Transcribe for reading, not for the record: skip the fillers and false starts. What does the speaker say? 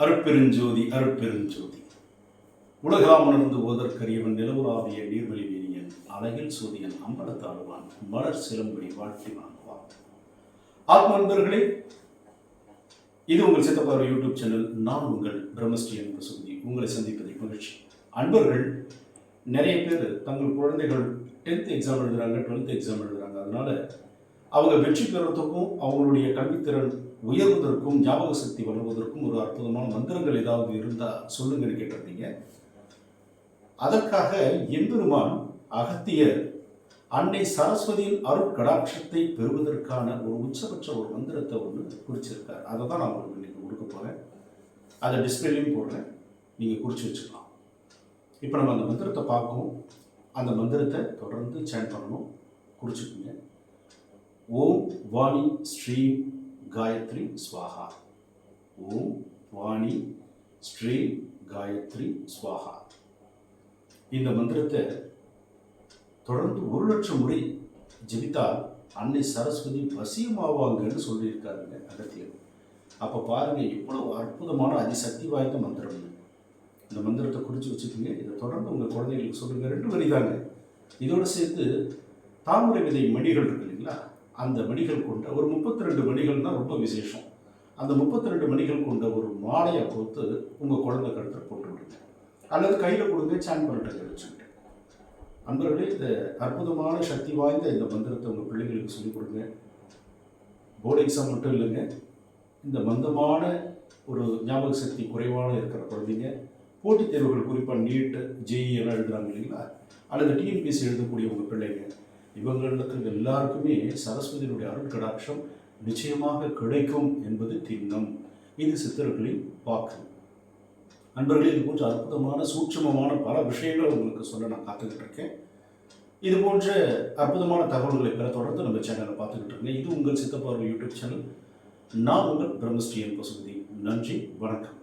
அருட்பெருஞ்சோதி அருட்பெருஞ்சோதி உலகாம் உணர்ந்து ஓதற்கரியவன் நிலவுலாவிய நீர்வழி வீரியன் அழகில் சூரியன் அம்பலத்தாடுவான் மலர் சிலம்படி வாழ்த்தி வாங்குவான். ஆத்ம நண்பர்களே, இது உங்கள் சித்தப்பார் யூடியூப் சேனல். நான் உங்கள் பிரம்மஸ்ரீ என்ற சுகுதி. உங்களை சந்திப்பதை மகிழ்ச்சி. அன்பர்கள் நிறைய பேர் தங்கள் குழந்தைகள் 10th எக்ஸாம் எழுதுறாங்க, 12th எக்ஸாம் எழுதுறாங்க. அதனால அவங்க வெற்றி பெறுறதுக்கும் அவங்களுடைய கல்வித்திறன் உயர்வதற்கும் ஞாபக சக்தி வளர்வதற்கும் ஒரு அற்புதமான மந்திரங்கள் ஏதாவது இருந்தால் சொல்லுங்கன்னு கேட்டிருந்தீங்க. அதற்காக எம்பெருமான் அகத்தியர் அன்னை சரஸ்வதியின் அருட்கடாட்சத்தை பெறுவதற்கான ஒரு உச்சபட்ச ஒரு மந்திரத்தை ஒன்று குறிச்சிருக்கார். அதை தான் நான் உங்களுக்கு இன்னைக்கு கொடுக்க போகிறேன். அதை டிஸ்பிளேலையும் போடுறேன், நீங்கள் குறித்து வச்சுக்கலாம். இப்போ நம்ம அந்த மந்திரத்தை பார்க்கணும். அந்த மந்திரத்தை தொடர்ந்து சேன் பண்ணணும். குறிச்சுக்குங்க. ஓம் வாணி ஸ்ரீ காயத்ரி ஸ்வாஹா. ஓம் வாணி ஸ்ரீ காயத்ரி ஸ்வாஹா. இந்த மந்திரத்தை தொடர்ந்து 1,00,000 முறை ஜெபித்தால் அன்னை சரஸ்வதி வசியமாவாங்கன்னு சொல்லியிருக்காருங்க அகத்தியர். அப்போ பாருங்கள், இவ்வளவு அற்புதமான அதிசக்தி வாய்ந்த மந்திரம். இந்த மந்திரத்தை குறித்து வச்சுக்கோங்க. இதை தொடர்ந்து உங்கள் குழந்தைகளுக்கு சொல்லுங்கள். 2 வரி தாங்க. இதோடு சேர்த்து தாமரை விதை மணிகள் இருக்கு இல்லைங்களா, அந்த மணிகள் கொண்ட ஒரு 32 மணிகள் தான் ரொம்ப விசேஷம். அந்த 32 மணிகள் கொண்ட ஒரு மாலையை கொடுத்து உங்கள் குழந்தை கழுத்தில் போட்டு விடுங்க, அல்லது கையில் கொடுங்க, சான் பண்ணிட்டு வச்சுக்கிட்டு. அன்பர்களே, இந்த அற்புதமான சக்தி வாய்ந்த இந்த மந்திரத்தை உங்கள் பிள்ளைகளுக்கு சொல்லிக் கொடுங்க. போர்டு எக்ஸாம் மட்டும் இல்லைங்க, இந்த மந்தமான ஒரு ஞாபக சக்தி குறைவான இருக்கிற குழந்தைங்க, போட்டித் தேர்வுகள் குறிப்பாக நீட் ஜேஇ எல்லாம் எழுதுகிறாங்க இல்லைங்களா, அல்லது டிஎன்பிஎஸ்சி எழுதக்கூடிய உங்கள் பிள்ளைங்க, இவங்களுக்கு எல்லாருக்குமே சரஸ்வதியினுடைய அருட்கடாட்சம் நிச்சயமாக கிடைக்கும் என்பது திண்ணம். இது சித்தர்களின் வாக்கு. நண்பர்களே, இது போன்ற அற்புதமான சூட்சமமான பல விஷயங்களை உங்களுக்கு சொல்ல நான் காத்துக்கிட்டு இருக்கேன். இது போன்ற அற்புதமான தகவல்களை பெற தொடர்ந்து நம்ம சேனலை பார்த்துக்கிட்டு இருக்கேன். இது உங்கள் சித்தப்பார்வை யூடியூப் சேனல். நான் உங்கள் பிரம்மஸ்ரீ என் பசுபதி. நன்றி, வணக்கம்.